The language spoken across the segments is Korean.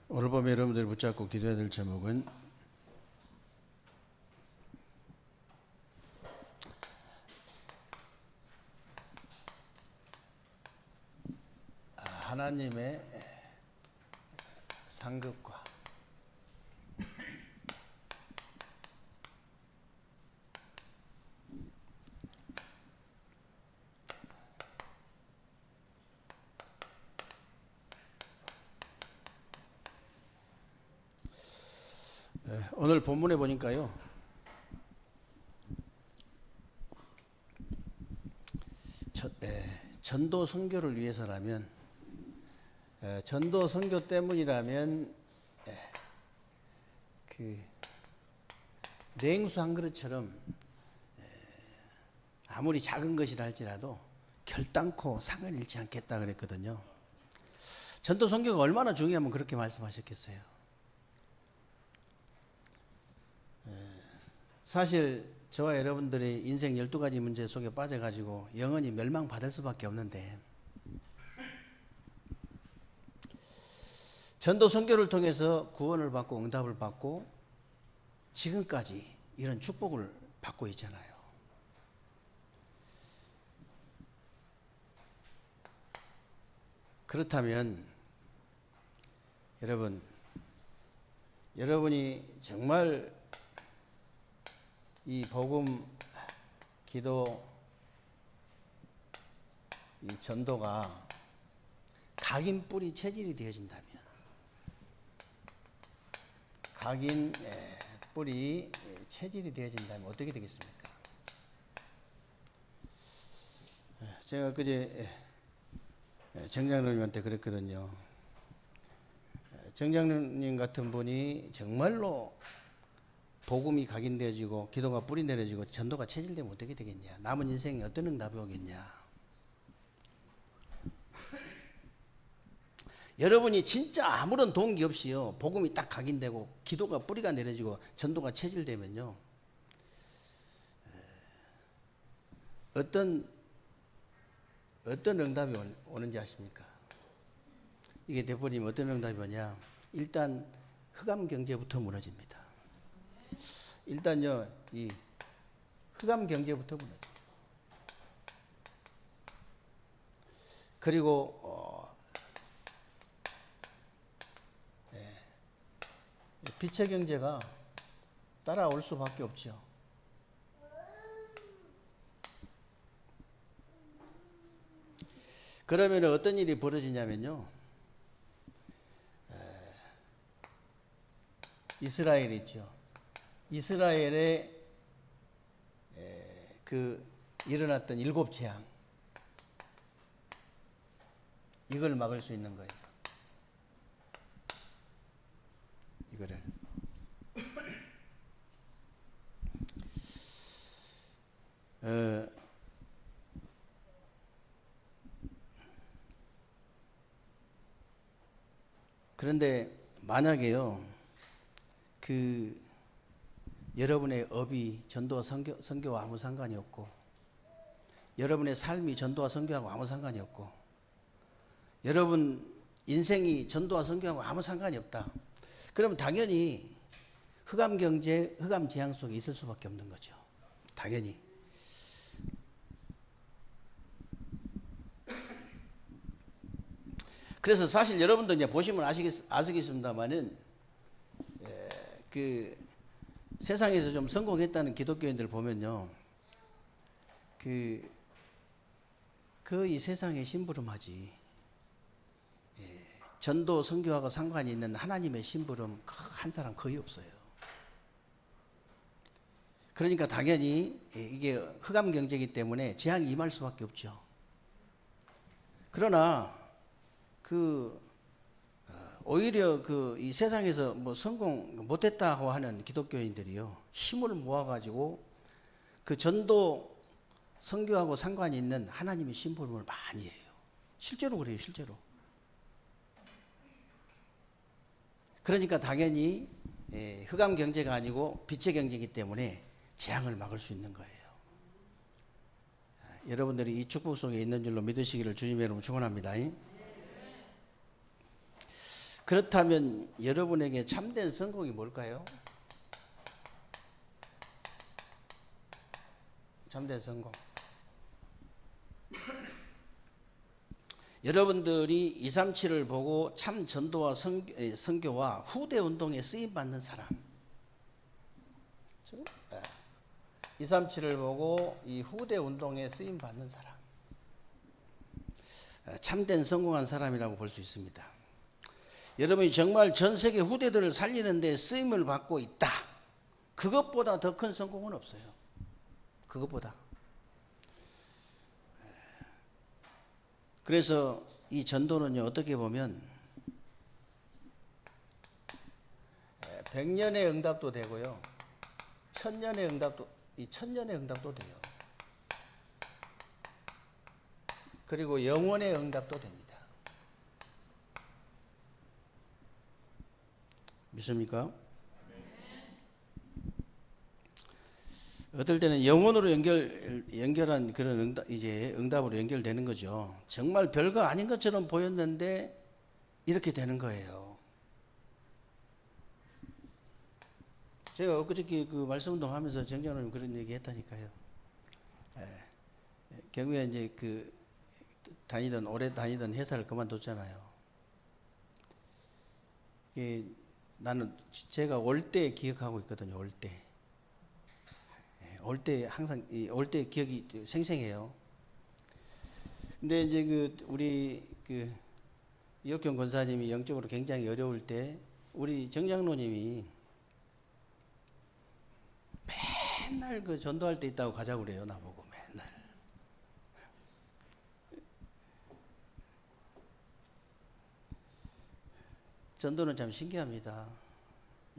오늘 밤에 여러분들이 붙잡고 기도해야 될 제목은 하나님의 상급과 오늘 본문에 보니까요, 전도 선교를 위해서라면, 전도 선교 때문이라면 그 냉수 한 그릇처럼 아무리 작은 것이라 할지라도 결단코 상을 잃지 않겠다 그랬거든요. 전도 선교가 얼마나 중요하면 그렇게 말씀하셨겠어요. 사실 저와 여러분들이 인생 12가지 문제 속에 빠져가지고 영원히 멸망받을 수밖에 없는데, 전도 선교를 통해서 구원을 받고 응답을 받고 지금까지 이런 축복을 받고 있잖아요. 그렇다면 여러분이 정말 이 복음, 기도, 이 전도가 각인 뿌리 체질이 되어진다면, 각인 뿌리 체질이 되어진다면 어떻게 되겠습니까? 제가 그제 정장로님한테 그랬거든요. 정장로님 같은 분이 정말로 복음이 각인되어지고 기도가 뿌리 내려지고 전도가 체질되면 어떻게 되겠냐? 남은 인생에 어떤 응답이 오겠냐? 여러분이 진짜 아무런 동기 없이요, 복음이 딱 각인되고 기도가 뿌리가 내려지고 전도가 체질되면요, 어떤 응답이 오는지 아십니까? 이게 돼버리면 어떤 응답이 오냐? 일단 흑암 경제부터 무너집니다. 일단요, 이 흑암 경제부터 무너집니다. 그리고 빛의 경제가 따라올 수밖에 없죠. 그러면 어떤 일이 벌어지냐면요, 이스라엘 있죠. 이스라엘에 그 일어났던 7 재앙, 이걸 막을 수 있는 거예요. 이거를. 그런데 만약에요, 여러분의 업이 전도와 선교와 아무 상관이 없고, 여러분의 삶이 전도와 선교하고 아무 상관이 없고, 여러분 인생이 전도와 선교하고 아무 상관이 없다. 그러면 당연히 흑암 경제, 흑암 재앙 속에 있을 수밖에 없는 거죠. 당연히. 그래서 사실 여러분도 이제 보시면 아시겠습니다만은, 그 세상에서 좀 성공했다는 기독교인들 보면요, 거의 세상에 심부름하지, 전도 선교하고 상관이 있는 하나님의 심부름 한 사람 거의 없어요. 그러니까 당연히 이게 흑암 경제이기 때문에 재앙이 임할 수밖에 없죠. 그러나 오히려 이 세상에서 뭐 성공 못했다고 하는 기독교인들이요, 힘을 모아가지고 그 전도 선교하고 상관이 있는 하나님의 심부름을 많이 해요. 실제로 그래요, 실제로. 그러니까 당연히 흑암 경제가 아니고 빛의 경제이기 때문에 재앙을 막을 수 있는 거예요. 여러분들이 이 축복 속에 있는 줄로 믿으시기를 주님의 이름으로 축원합니다. 그렇다면 여러분에게 참된 성공이 뭘까요? 참된 성공. 여러분들이 237을 보고 참 전도와 선교와 후대 운동에 쓰임 받는 사람. 237을 보고 이 후대 운동에 쓰임 받는 사람. 참된 성공한 사람이라고 볼 수 있습니다. 여러분이 정말 전 세계 후대들을 살리는 데 쓰임을 받고 있다. 그것보다 더 큰 성공은 없어요. 그것보다. 그래서 이 전도는요, 어떻게 보면 100년의 응답도 되고요, 1000년의 응답도 돼요. 그리고 영원의 응답도 됩니다. 믿습니까? 어떨 때는 영혼으로 연결한 그런 응답으로 연결되는 거죠. 정말 별거 아닌 것처럼 보였는데 이렇게 되는 거예요. 제가 엊그저께 그 말씀운동 하면서 정장로님 그런 얘기 했다니까요. 경우에 이제 오래 다니던 회사를 그만뒀잖아요. 나는 제가 올 때 기억하고 있거든요. 올 때. 올 때 항상 올 때 기억이 생생해요. 근데 이제 우리 이혁경 권사님이 영적으로 굉장히 어려울 때 우리 정장로님이 맨날 전도할 때 있다고 가자고 그래요. 나보고 맨날. 전도는 참 신기합니다.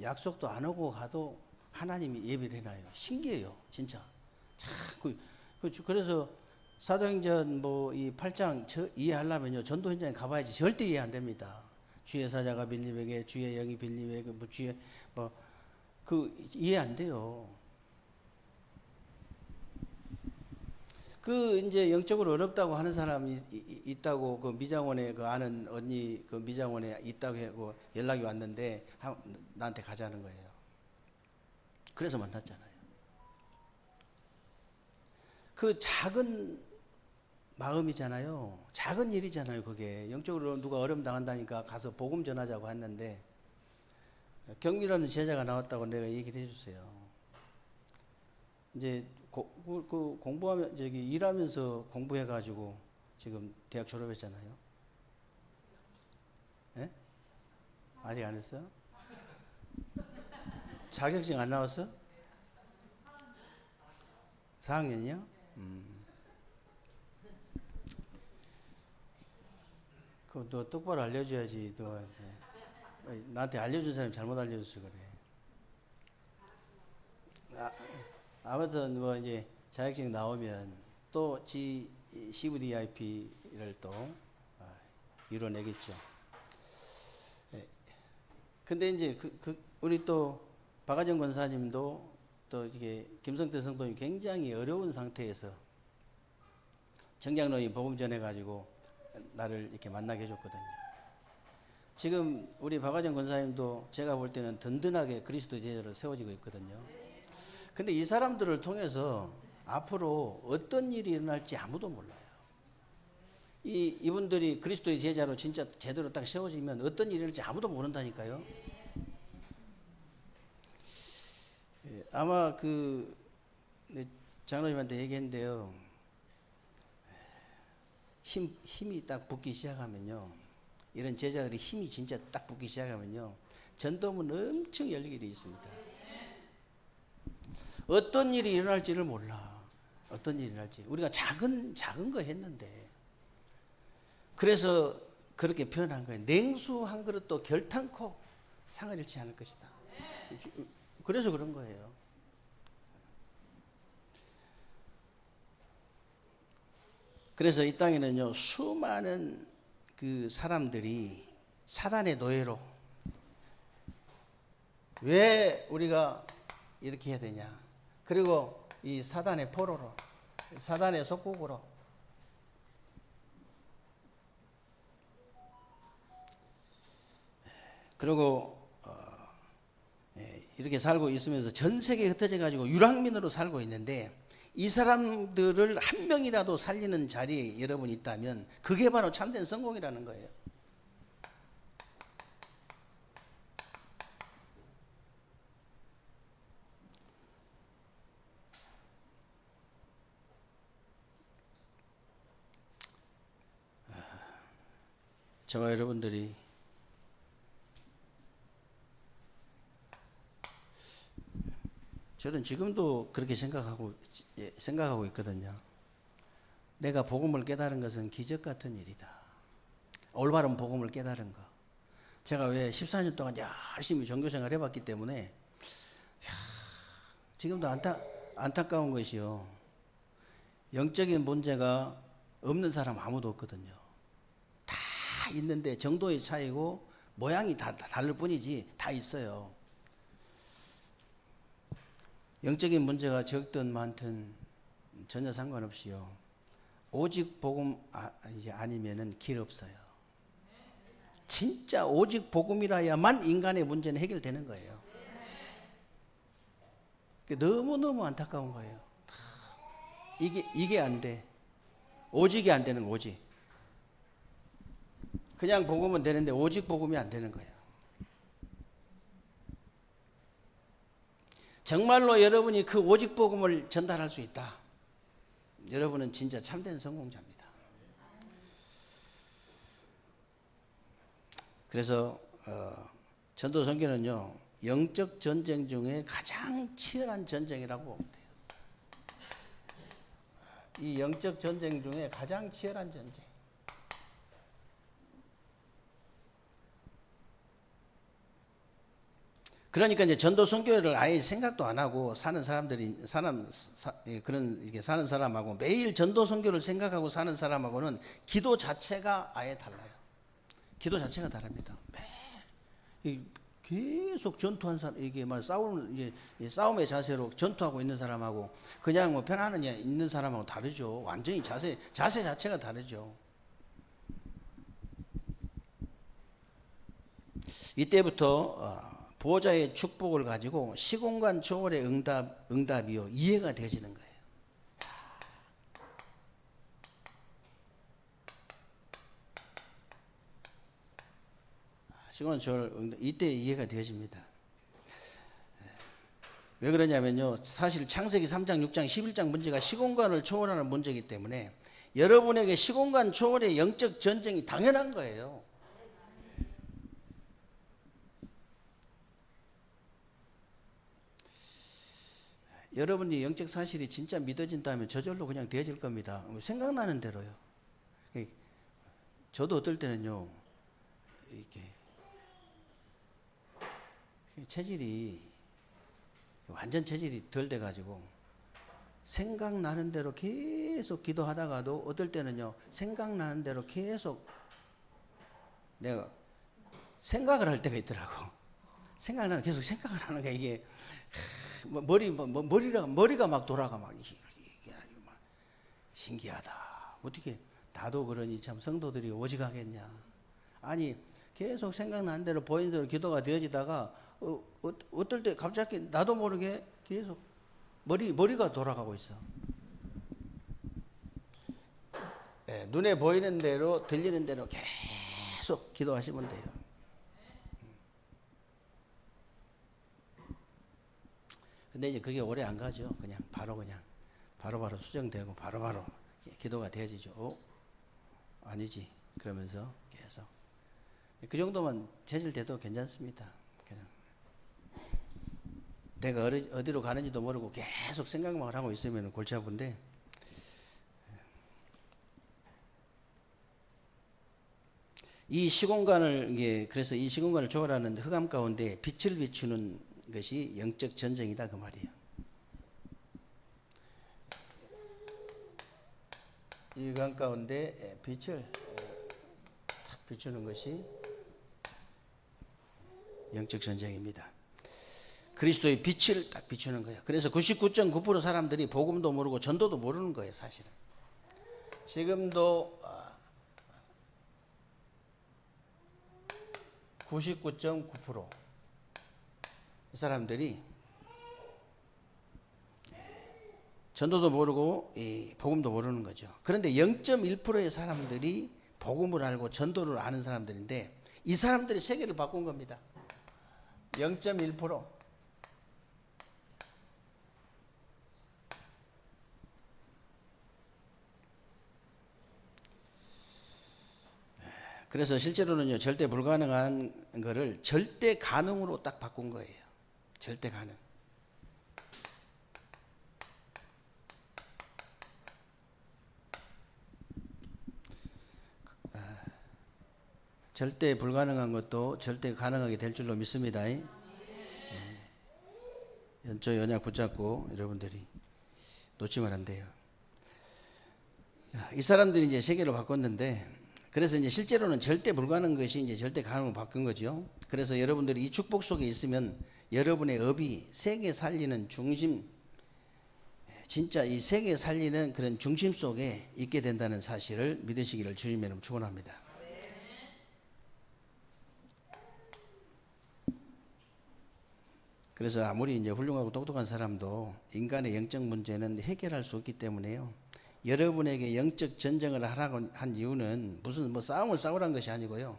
약속도 안 하고 가도 하나님이 예비를 해놔요. 신기해요, 진짜. 그래서 사도행전 이 8장 이해하려면요, 전도 현장에 가봐야지 절대 이해 안 됩니다. 주의 사자가 빌립에게, 주의 영이 빌립에게, 이해 안 돼요. 이제 영적으로 어렵다고 하는 사람이 있다고 미장원에 아는 언니 미장원에 있다고 하고 연락이 왔는데 나한테 가자는 거예요. 그래서 만났잖아요. 작은 마음이잖아요. 작은 일이잖아요, 그게. 영적으로 누가 어려움 당한다니까 가서 복음 전하자고 했는데 경미라는 제자가 나왔다고 내가 얘기를 해주세요. 이제 공부하면 일하면서 공부해가지고 지금 대학 졸업했잖아요. 예? 아직 안 했어? 자격증 안 나왔어? 4학년이요? 그럼 너 똑바로 알려줘야지. 너 나한테 알려준 사람이 잘못 알려줘서 그래. 아무튼 이제 자격증 나오면 또 CVDIP를 또 이뤄내겠죠. 근데 이제 우리 또 박아정 권사님도 또 이게 김성태 성도님 굉장히 어려운 상태에서 정장로님 복음 전해가지고 나를 이렇게 만나게 해줬거든요. 지금 우리 박아정 권사님도 제가 볼 때는 든든하게 그리스도 제자로 세워지고 있거든요. 근데 이 사람들을 통해서 앞으로 어떤 일이 일어날지 아무도 몰라요. 이분들이 그리스도의 제자로 진짜 제대로 딱 세워지면 어떤 일이 일어날지 아무도 모른다니까요. 아마 장로님한테 얘기했는데요. 힘이 딱 붙기 시작하면요. 이런 제자들이 힘이 진짜 딱 붙기 시작하면요. 전도문 엄청 열리게 되어 있습니다. 어떤 일이 일어날지를 몰라. 어떤 일이 일어날지. 우리가 작은 거 했는데. 그래서 그렇게 표현한 거예요. 냉수 한 그릇도 결탄코 상을 잃지 않을 것이다. 그래서 그런 거예요. 그래서 이 땅에는요, 수많은 사람들이 사단의 노예로, 왜 우리가 이렇게 해야 되냐. 그리고 이 사단의 포로로, 사단의 속국으로. 그리고 이렇게 살고 있으면서 전 세계에 흩어져 가지고 유랑민으로 살고 있는데 이 사람들을 한 명이라도 살리는 자리에 여러분이 있다면 그게 바로 참된 성공이라는 거예요. 저와 여러분들이 저는 지금도 그렇게 생각하고 있거든요. 내가 복음을 깨달은 것은 기적 같은 일이다. 올바른 복음을 깨달은 거. 제가 왜 14년 동안 열심히 종교생활 해봤기 때문에 지금도 안타까운 것이요. 영적인 문제가 없는 사람 아무도 없거든요. 다 있는데 정도의 차이고 모양이 다 다를 뿐이지 다 있어요. 영적인 문제가 적든 많든 전혀 상관없이요. 오직 복음 이제 아니면은 길 없어요. 진짜 오직 복음이라야만 인간의 문제는 해결되는 거예요. 너무너무 안타까운 거예요. 이게 안 돼. 오직이 안 되는 거, 오직. 그냥 복음은 되는데 오직 복음이 안 되는 거예요. 정말로 여러분이 그 오직 복음을 전달할 수 있다. 여러분은 진짜 참된 성공자입니다. 그래서 전도 선교는요, 영적 전쟁 중에 가장 치열한 전쟁이라고 보면 돼요. 이 영적 전쟁 중에 가장 치열한 전쟁. 그러니까 이제 전도 선교를 아예 생각도 안 하고 사는 사람들이 그런 이렇게 사는 사람하고 매일 전도 선교를 생각하고 사는 사람하고는 기도 자체가 아예 달라요. 기도 자체가 다릅니다. 계속 전투한 사람, 이게 막 싸움의 자세로 전투하고 있는 사람하고 그냥 뭐 편안하게 있는 사람하고 다르죠. 완전히 자세 자체가 다르죠. 이때부터 부호자의 축복을 가지고 시공간 초월의 응답이요 이해가 되어지는 거예요. 시공간 초월 응답 이때 이해가 되어집니다. 왜 그러냐면요, 사실 창세기 3장, 6장, 11장 문제가 시공간을 초월하는 문제이기 때문에 여러분에게 시공간 초월의 영적 전쟁이 당연한 거예요. 여러분이 영적 사실이 진짜 믿어진다면 저절로 그냥 되어질 겁니다. 생각나는 대로요. 저도 어떨 때는요, 이렇게 체질이 완전 체질이 덜 돼가지고 생각나는 대로 계속 기도하다가도 어떨 때는요, 생각나는 대로 계속 내가 생각을 할 때가 있더라고. 계속 생각을 하는 게 이게 머리가 막 돌아가 막 이게 막 신기하다. 어떻게 나도 그러니 참 성도들이 오직하겠냐. 아니 계속 생각나는 대로 보이는 대로 기도가 되어지다가 어떨 때 갑자기 나도 모르게 계속 머리가 돌아가고 있어. 네, 눈에 보이는 대로 들리는 대로 계속 기도하시면 돼요. 근데 이제 그게 오래 안 가죠. 그냥 바로 수정되고 바로 기도가 되어지죠. 아니지. 그러면서 계속 그 정도만 재질돼도 괜찮습니다. 그냥 내가 어디로 가는지도 모르고 계속 생각만 하고 있으면 골치 아픈데, 이 시공간을 그래서 이 시공간을 초월하는 흑암 가운데 빛을 비추는 것이 영적 전쟁이다 그 말이에요. 이 흑암 가운데 빛을 탁 비추는 것이 영적 전쟁입니다. 그리스도의 빛을 딱 비추는 거예요. 그래서 99.9% 사람들이 복음도 모르고 전도도 모르는 거예요, 사실은. 지금도 99.9%. 이 사람들이 전도도 모르고 이 복음도 모르는 거죠. 그런데 0.1%의 사람들이 복음을 알고 전도를 아는 사람들인데 이 사람들이 세계를 바꾼 겁니다. 0.1%. 그래서 실제로는요, 절대 불가능한 거를 절대 가능으로 딱 바꾼 거예요. 절대 가능. 절대 불가능한 것도 절대 가능하게 될 줄로 믿습니다. 연초 연약 붙잡고 여러분들이 놓치면 안 돼요. 이 사람들이 이제 세계를 바꿨는데, 그래서 이제 실제로는 절대 불가능한 것이 이제 절대 가능으로 바뀐 거죠. 그래서 여러분들이 이 축복 속에 있으면 여러분의 업이 세계 살리는 중심, 진짜 이 세계 살리는 그런 중심 속에 있게 된다는 사실을 믿으시기를 주님의 이름으로 축원합니다. 그래서 아무리 이제 훌륭하고 똑똑한 사람도 인간의 영적 문제는 해결할 수 없기 때문에요. 여러분에게 영적 전쟁을 하라고 한 이유는 무슨 뭐 싸움을 싸우라는 것이 아니고요.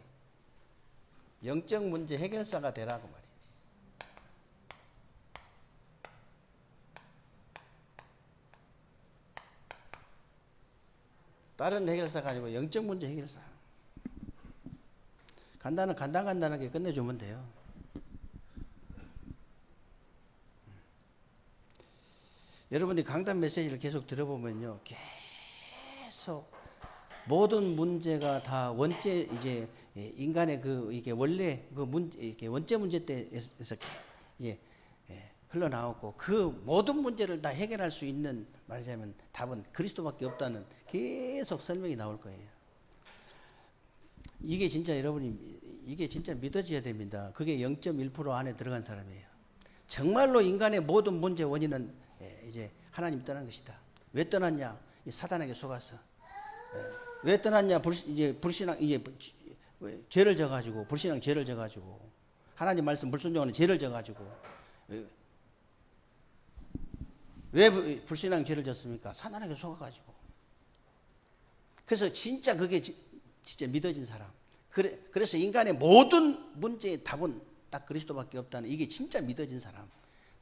영적 문제 해결사가 되라고 말이에요. 다른 해결사가 아니고 영적 문제 해결사. 간단하게 끝내주면 돼요. 여러분이 강단 메시지를 계속 들어보면요, 계속 모든 문제가 다 원죄, 이제 인간의 이게 원래 이게 원죄 문제 때에서 이제 흘러나왔고, 그 모든 문제를 다 해결할 수 있는, 말하자면 답은 그리스도밖에 없다는 계속 설명이 나올 거예요. 이게 진짜 이게 진짜 믿어져야 됩니다. 그게 0.1% 안에 들어간 사람이에요. 정말로 인간의 모든 문제 원인은 이제 하나님 떠난 것이다. 왜 떠났냐? 이 사단에게 속아서. 왜 떠났냐? 불신앙, 죄를 져가지고, 불신앙 죄를 져가지고, 하나님 말씀 불순종하는 죄를 져가지고. 왜 불신앙 죄를 졌습니까? 사단에게 속아가지고. 그래서 진짜 그게 진짜 믿어진 사람. 그래서 인간의 모든 문제의 답은 딱 그리스도밖에 없다는, 이게 진짜 믿어진 사람.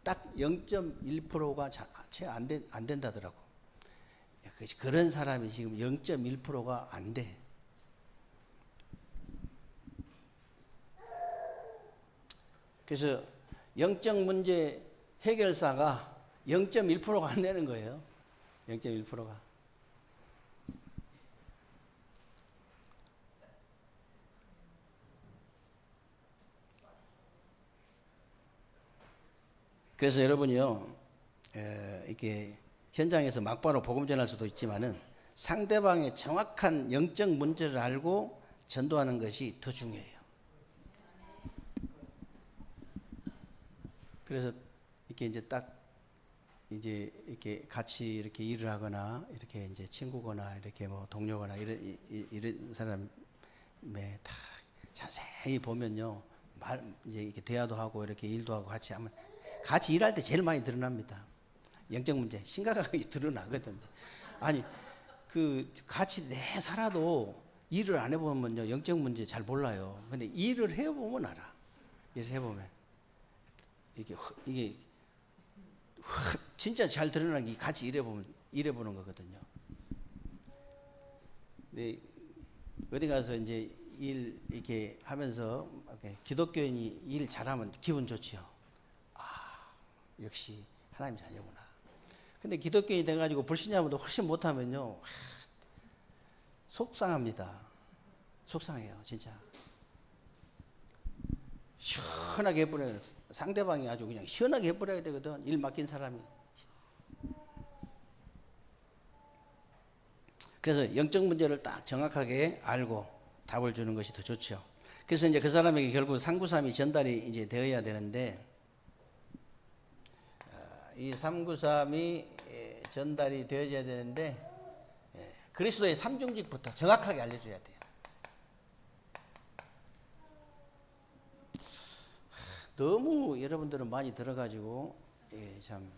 딱 0.1%가 채 안 된다더라고. 그런 사람이 지금 0.1%가 안 돼. 그래서 영적 문제 해결사가 0.1%가 안 되는 거예요. 0.1%가. 그래서 여러분이요, 이렇게 현장에서 막바로 복음 전할 수도 있지만은 상대방의 정확한 영적 문제를 알고 전도하는 것이 더 중요해요. 그래서 이렇게 이제 딱 이제 이렇게 같이 이렇게 일을 하거나 이렇게 이제 친구거나 이렇게 뭐 동료거나 이런 사람에 다 자세히 보면요, 이제 이렇게 대화도 하고 이렇게 일도 하고 같이 하면, 같이 일할 때 제일 많이 드러납니다. 영적 문제 심각하게 드러나거든요. 아니, 같이 살아도 일을 안 해보면요, 영적 문제 잘 몰라요. 근데 일을 해보면 알아. 일을 해보면 이게 진짜 잘 드러나는 게 같이 일해보는 거거든요. 근데 어디 가서 이제 일 이렇게 하면서 기독교인이 일 잘하면 기분 좋지요. 역시 하나님 자녀구나. 근데 기독교인이 돼가지고 불신자보다 훨씬 못하면요, 속상합니다. 속상해요, 진짜. 시원하게 해버려요. 상대방이 아주 그냥 시원하게 해버려야 되거든, 일 맡긴 사람이. 그래서 영적 문제를 딱 정확하게 알고 답을 주는 것이 더 좋죠. 그래서 이제 그 사람에게 결국 삼구삼이 전달이 이제 되어야 되는데, 이 393이 전달이 되어져야 되는데, 그리스도의 삼중직부터 정확하게 알려줘야 돼요. 너무 여러분들은 많이 들어가지고 참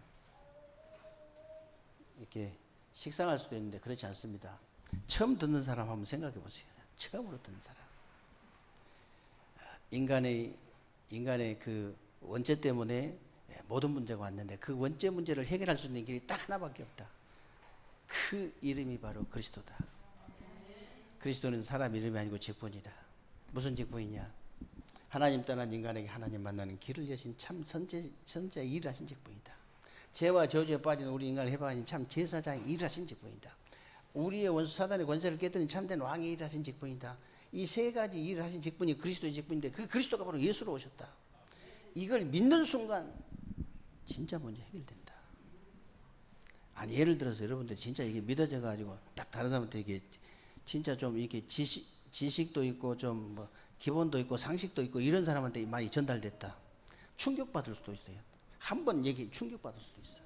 이렇게 식상할 수도 있는데 그렇지 않습니다. 처음 듣는 사람 한번 생각해 보세요. 처음으로 듣는 사람. 인간의 그 원죄 때문에 모든 문제가 왔는데 그 원죄 문제를 해결할 수 있는 길이 딱 하나밖에 없다. 그 이름이 바로 그리스도다. 그리스도는 사람 이름이 아니고 직분이다. 무슨 직분이냐? 하나님 떠난 인간에게 하나님 만나는 길을 여신 참 선제 일하신 직분이다. 죄와 저주에 빠진 우리 인간을 해방하신 참 제사장이 일하신 직분이다. 우리의 원수 사단의 권세를 깨뜨린 참된 왕이 일하신 직분이다. 이 세 가지 일을 하신 직분이 그리스도의 직분인데 그 그리스도가 바로 예수로 오셨다. 이걸 믿는 순간 진짜 문제 해결된다. 아니 예를 들어서 여러분들 진짜 이게 믿어져 가지고 딱 다른 사람한테 이게 진짜 좀 이렇게 지식도 있고 좀 뭐 기본도 있고 상식도 있고 이런 사람한테 많이 전달됐다. 충격받을 수도 있어요. 한 번 얘기 충격받을 수도 있어.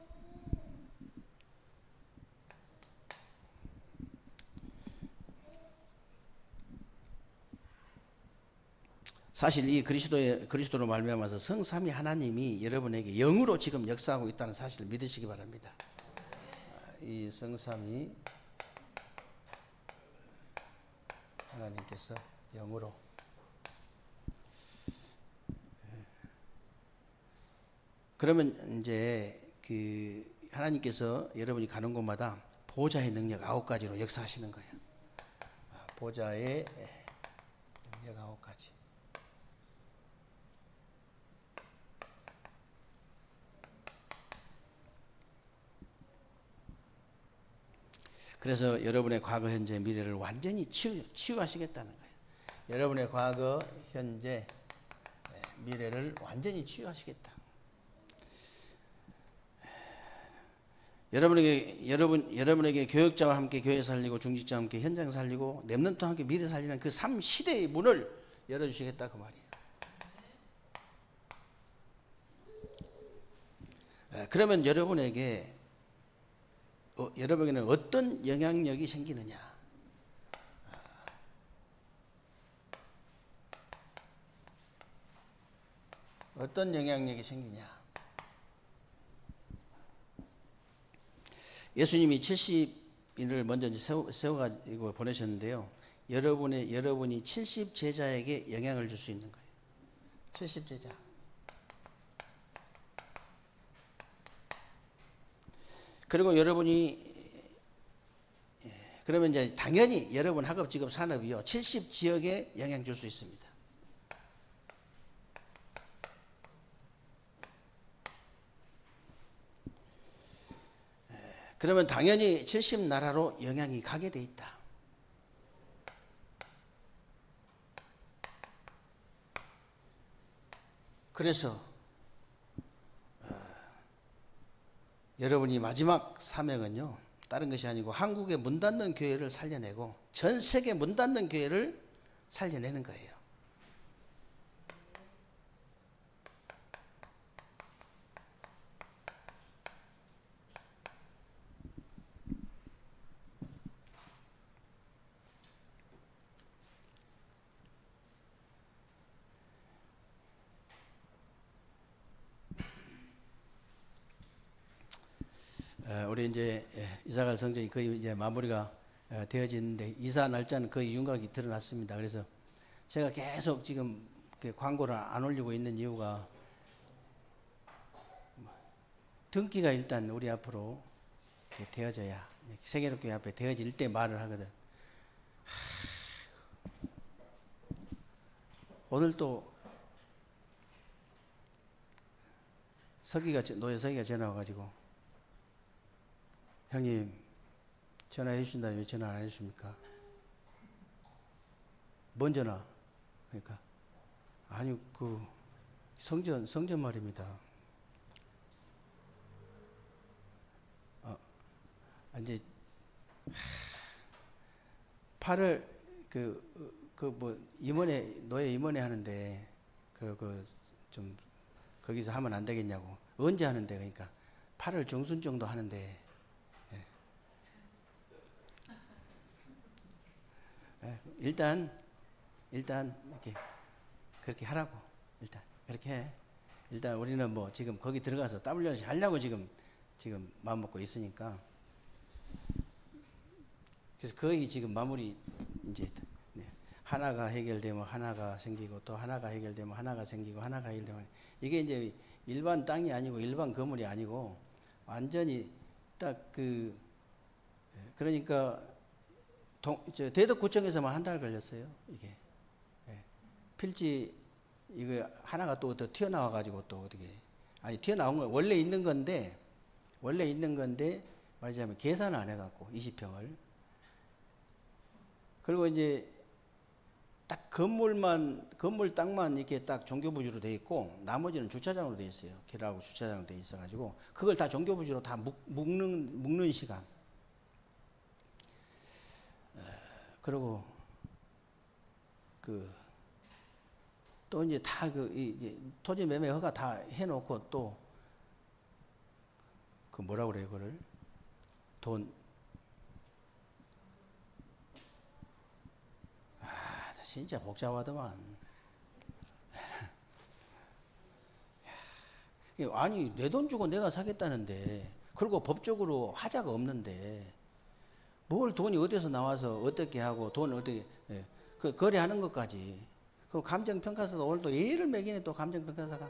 사실 이 그리스도로 말미암아서 성삼위 하나님이 여러분에게 영으로 지금 역사하고 있다는 사실을 믿으시기 바랍니다. 이 성삼위 하나님께서 영으로 그러면 이제 그 하나님께서 여러분이 가는 곳마다 보좌의 능력 9가지로 역사하시는 거예요. 보좌의 능력 9가지. 그래서 여러분의 과거, 현재, 미래를 완전히 치유하시겠다는 거예요. 여러분의 과거, 현재, 미래를 완전히 치유하시겠다. 여러분에게 교역자와 함께 교회 살리고 중직자와 함께 현장 살리고 렘넌트와 함께 미래 살리는 그 3시대의 문을 열어주시겠다 그 말이에요. 그러면 여러분에게는 어떤 영향력이 생기느냐? 어떤 영향력이 생기냐? 예수님이 70인을 먼저 세워가지고 보내셨는데요. 여러분이 70 제자에게 영향을 줄 수 있는 거예요. 70 제자. 그리고 그러면 이제 당연히 여러분 학업, 직업, 산업이요. 70 지역에 영향 줄 수 있습니다. 그러면 당연히 70 나라로 영향이 가게 돼 있다. 그래서 여러분이 마지막 사명은요. 다른 것이 아니고 한국의 문 닫는 교회를 살려내고 전 세계 문 닫는 교회를 살려내는 거예요. 우리 이제 이사갈 성전이 거의 이제 마무리가 되어지는데 이사 날짜는 거의 윤곽이 드러났습니다. 그래서 제가 계속 지금 광고를 안 올리고 있는 이유가 등기가 일단 우리 앞으로 되어져야 세계롭교회 앞에 되어질 때 말을 하거든. 오늘 또 노예 서기가 전화 와가지고 형님 전화해 주신다면 왜 전화 안 해주십니까? 뭔 전화? 그러니까 아니 그 성전 말입니다. 이제 8월 뭐 노예 임원회 하는데 좀 거기서 하면 안 되겠냐고. 언제 하는데? 그러니까 8월 중순 정도 하는데. 일단 이렇게 그렇게 하라고. 일단 그렇게 해. 일단 우리는 뭐 지금 거기 들어가서 WRC 하려고 지금 마음 먹고 있으니까. 그래서 거의 지금 마무리 이제 네. 하나가 해결되면 하나가 생기고 또 하나가 해결되면 하나가 생기고 하나가 해결되면 이게 이제 일반 땅이 아니고 일반 건물이 아니고 완전히 딱 그러니까 대덕구청에서만 한 달 걸렸어요. 이게 필지 이거 하나가 또 튀어나와 가지고 또 어떻게 아니 튀어나온 건 원래 있는 건데 말하자면 계산을 안 해갖고 20평을 그리고 이제 딱 건물 땅만 이렇게 딱 종교부지로 돼 있고 나머지는 주차장으로 돼 있어요. 길하고 주차장으로 돼 있어가지고 그걸 다 종교부지로 다 묶는 시간. 그리고 또 이제 다 이제 토지 매매 허가 다 해놓고 또 뭐라 그래요, 그거를 돈. 진짜 복잡하더만. 아니 내 돈 주고 내가 사겠다는데 그리고 법적으로 하자가 없는데 뭘 돈이 어디서 나와서 어떻게 하고 돈 어떻게 그 거래하는 것까지 그 감정평가사도 오늘 또 예의를 매기네 또 감정평가사가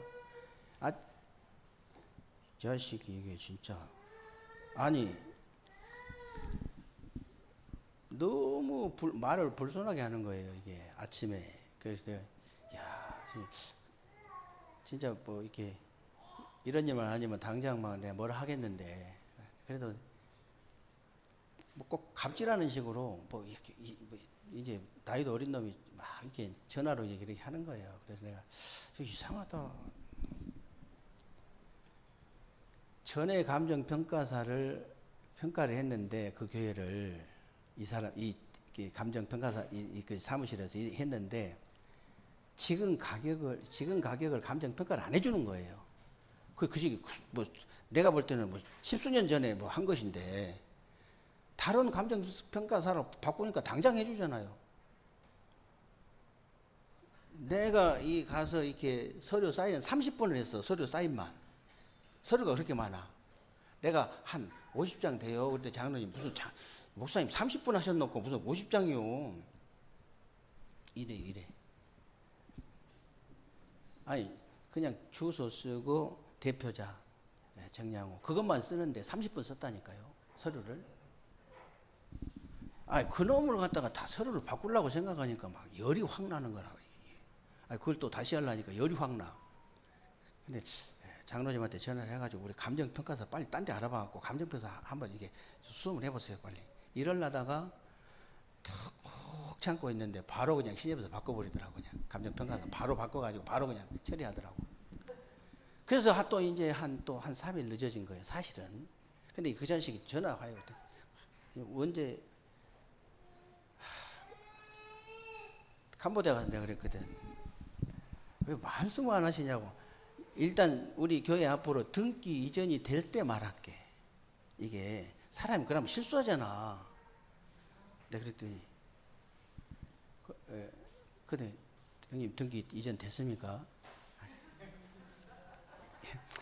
자식이 이게 진짜 아니 너무 말을 불손하게 하는 거예요 이게 아침에. 그래서 내가 야 진짜 뭐 이렇게 이런 일만 아니면 당장 막 내가 뭘 하겠는데 그래도 뭐 꼭 갑질하는 식으로 뭐 이렇게 이제 나이도 어린 놈이 막 이렇게 전화로 이렇게 하는 거예요. 그래서 내가 이상하다. 전에 감정평가사를 평가를 했는데 그 교회를 이 감정평가사 그 사무실에서 했는데 지금 가격을 감정평가를 안 해주는 거예요. 뭐 내가 볼 때는 뭐 십수년 전에 뭐 한 것인데 다른 감정평가사로 바꾸니까 당장 해주잖아요. 내가 가서 이렇게 서류 사인 30번을 했어. 서류 사인만. 서류가 그렇게 많아. 내가 한 50장 돼요. 그때 장로님 무슨 목사님 30분 하셨놓고 무슨 50장이요. 이래. 아니 그냥 주소 쓰고 대표자 정량호 그것만 쓰는데 30분 썼다니까요. 서류를. 아니 그놈을 갖다가 다 서류를 바꾸려고 생각하니까 막 열이 확 나는 거라. 아니 그걸 또 다시 하려니까 열이 확 나. 근데 장로님한테 전화를 해가지고 우리 감정평가사 빨리 딴 데 알아봐갖고 감정평가사 한번 이게 수험을 해보세요 빨리. 이러려다가 푹 참고 있는데 바로 그냥 시집에서 바꿔버리더라고. 그냥 감정평가사 바로 바꿔가지고 바로 그냥 처리하더라고. 그래서 또 이제 한 3일 늦어진 거예요 사실은. 근데 그 자식이 전화가 와요. 언제 캄보디아 가서 내가 그랬거든. 왜 말씀을 안 하시냐고. 일단 우리 교회 앞으로 등기 이전이 될 때 말할게. 이게 사람이 그러면 실수하잖아. 내가 그랬더니 근데 형님 등기 이전 됐습니까?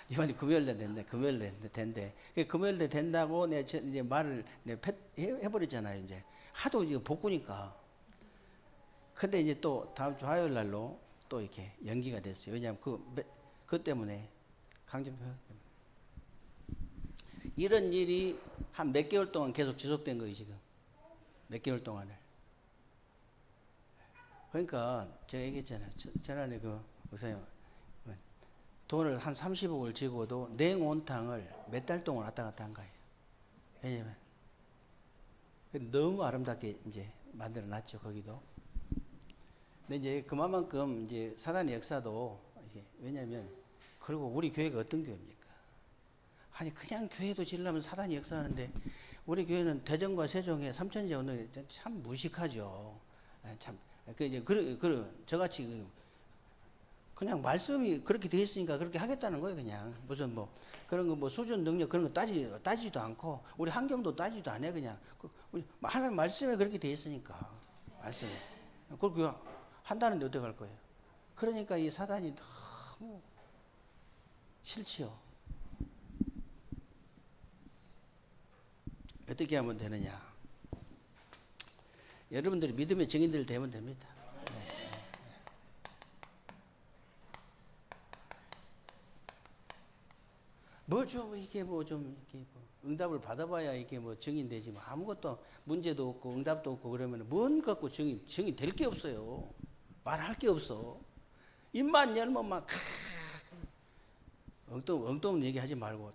이번에 금요일에 된대. 금요일에 된대. 금요일에 된다고 내가 이제 말을 내가 해버렸잖아요. 이제 하도 이거 복구니까. 근데 이제 또 다음 주 화요일 날로 또 이렇게 연기가 됐어요. 왜냐하면 그 때문에 강정평가 때문에 이런 일이 한 몇 개월 동안 계속 지속된 거예요. 지금 몇 개월 동안을. 그러니까 제가 얘기했잖아요. 지난해 목사님 돈을 한 30억을 지고도 냉온탕을 몇 달 동안 왔다 갔다 한 거예요. 왜냐면 너무 아름답게 이제 만들어 놨죠. 거기도. 근데 이제 그만큼 이제 사단의 역사도 이게 왜냐면 그리고 우리 교회가 어떤 교회입니까? 아니 그냥 교회도 지으려면 사단이 역사하는데 우리 교회는 대전과 세종에 삼천제 오늘 참 무식하죠. 참 이제 저같이 그냥 말씀이 그렇게 돼 있으니까 그렇게 하겠다는 거예요. 그냥 무슨 뭐 그런 거 뭐 수준 능력 그런 거 따지지도 않고 우리 환경도 따지지도 안 해. 그냥 우리 하나님 말씀에 그렇게 돼 있으니까 말씀에 그렇게 한다는데 어떻게 할 거예요? 그러니까 이 사단이 너무 싫지요. 어떻게 하면 되느냐? 여러분들이 믿음의 증인들 되면 됩니다. 뭐죠? 이게 뭐 좀 이렇게 뭐 응답을 받아봐야 이게 뭐 증인되지. 뭐 아무것도 문제도 없고 응답도 없고 그러면 뭔 갖고 증인 될 게 없어요. 말할 게 없어. 입만 열면 막 엉뚱한 얘기하지 말고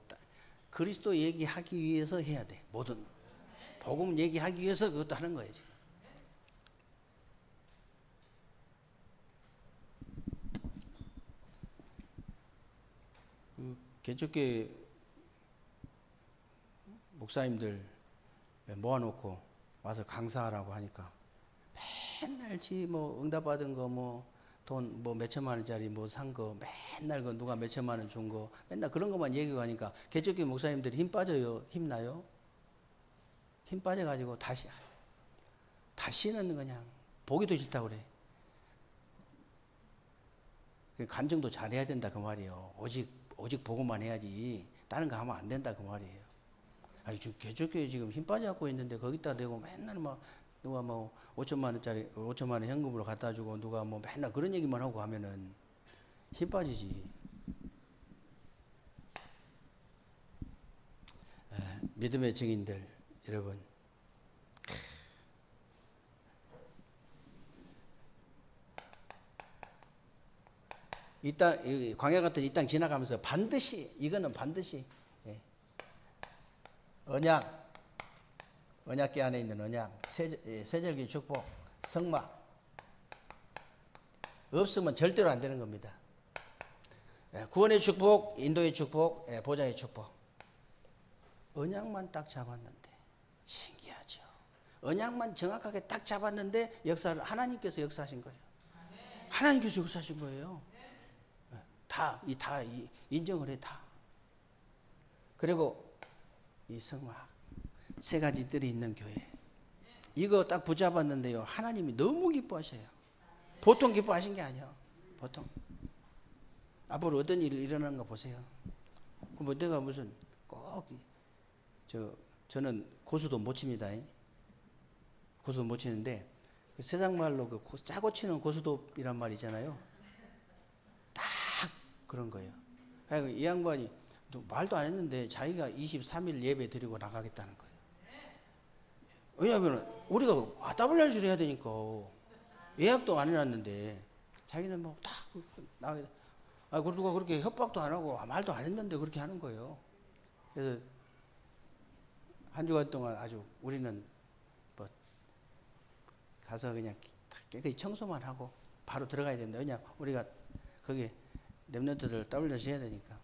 그리스도 얘기하기 위해서 해야 돼. 뭐든 복음 얘기하기 위해서 그것도 하는 거예요 지금. 개척교회 목사님들 모아놓고 와서 강사하라고 하니까 맨날 뭐 응답받은 거 뭐 돈 뭐 몇천만 원짜리 뭐 산 거 맨날 그 누가 몇천만 원 준 거 맨날 그런 것만 얘기하고 하니까 개척교회 목사님들이 힘 힘나요? 힘 빠져가지고 다시는 그냥 보기도 싫다고 그래. 간증도 잘해야 된다 그 말이에요. 오직 보고만 해야지 다른 거 하면 안 된다 그 말이에요. 아니 지금 개척교회 지금 힘 빠져갖고 있는데 거기다 대고 맨날 막 누가 뭐 5천만 원 현금으로 갖다 주고 누가 뭐 맨날 그런 얘기만 하고 하면은 힘 빠지지. 믿음의 증인들 여러분, 이 땅 광야 같은 이 땅 지나가면서 이거는 반드시 언약궤 안에 있는 언약, 세절기 축복, 성막 없으면 절대로 안 되는 겁니다. 구원의 축복, 인도의 축복, 보좌의 축복. 언약만 딱 잡았는데 신기하죠. 언약만 정확하게 딱 잡았는데 역사를 하나님께서 역사하신 거예요. 하나님께서 역사하신 거예요. 다 인정을 해 다. 그리고 이 성막 세 가지 뜰이 있는 교회 이거 딱 붙잡았는데요 하나님이 너무 기뻐하셔요. 보통 기뻐하신 게 아니에요. 보통 앞으로 어떤 일이 일어나는 거 보세요. 그럼 내가 무슨 저는 고수도 못 칩니다. 고수도 못 치는데 그 세상 말로 그 짜고 치는 고수도이란 말 있잖아요. 딱 그런 거예요. 이 양반이 말도 안 했는데 자기가 23일 예배 드리고 나가겠다는 거예요. 왜냐하면 우리가 와다블랄 줄 해야 되니까 예약도 안 해놨는데 자기는 뭐 딱 나가겠다. 누가 그렇게 협박도 안 하고 말도 안 했는데 그렇게 하는 거예요. 그래서 한 주간 동안 아주 우리는 뭐 가서 그냥 깨끗이 청소만 하고 바로 들어가야 됩니다. 왜냐 우리가 거기 랩런트들 더블려서 해야 되니까.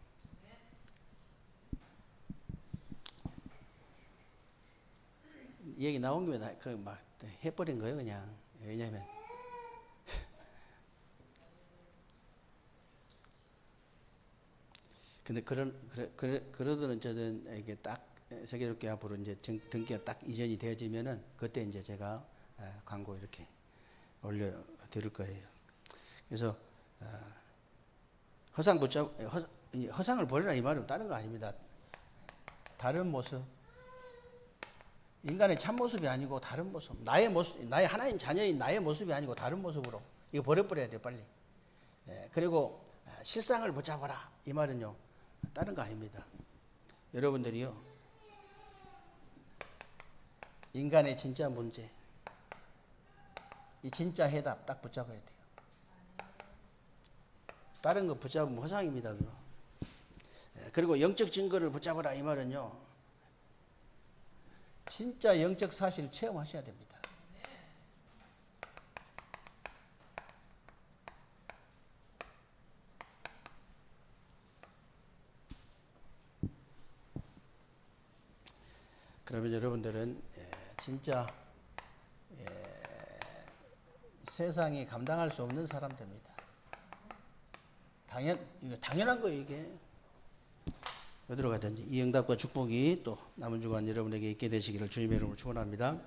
얘기 나온 김에 막 해버린 거예요 그냥. 왜냐하면 근데 그러더는 저는 이게 딱 세계적교 앞으로 이제 등기가 딱 이전이 되어지면은 그때 이제 제가 광고 이렇게 올려 드릴 거예요. 그래서 허상을 버리라 이 말은 다른 거 아닙니다. 다른 모습, 인간의 참 모습이 아니고 다른 모습, 나의 하나님 자녀인 나의 모습이 아니고 다른 모습으로 이거 버려야 돼요 빨리. 그리고 실상을 붙잡아라 이 말은요 다른 거 아닙니다. 여러분들이요 인간의 진짜 문제, 이 진짜 해답 딱 붙잡아야 돼요. 다른 거 붙잡으면 허상입니다 그거. 그리고 영적 증거를 붙잡아라 이 말은요 진짜 영적 사실을 체험하셔야 됩니다. 그러면 여러분들은 진짜 세상이 감당할 수 없는 사람 됩니다. 이거 당연한 거예요 이게. 어디로 가든지 이 응답과 축복이 또 남은 주간 여러분에게 있게 되시기를 주님의 이름으로 축원합니다.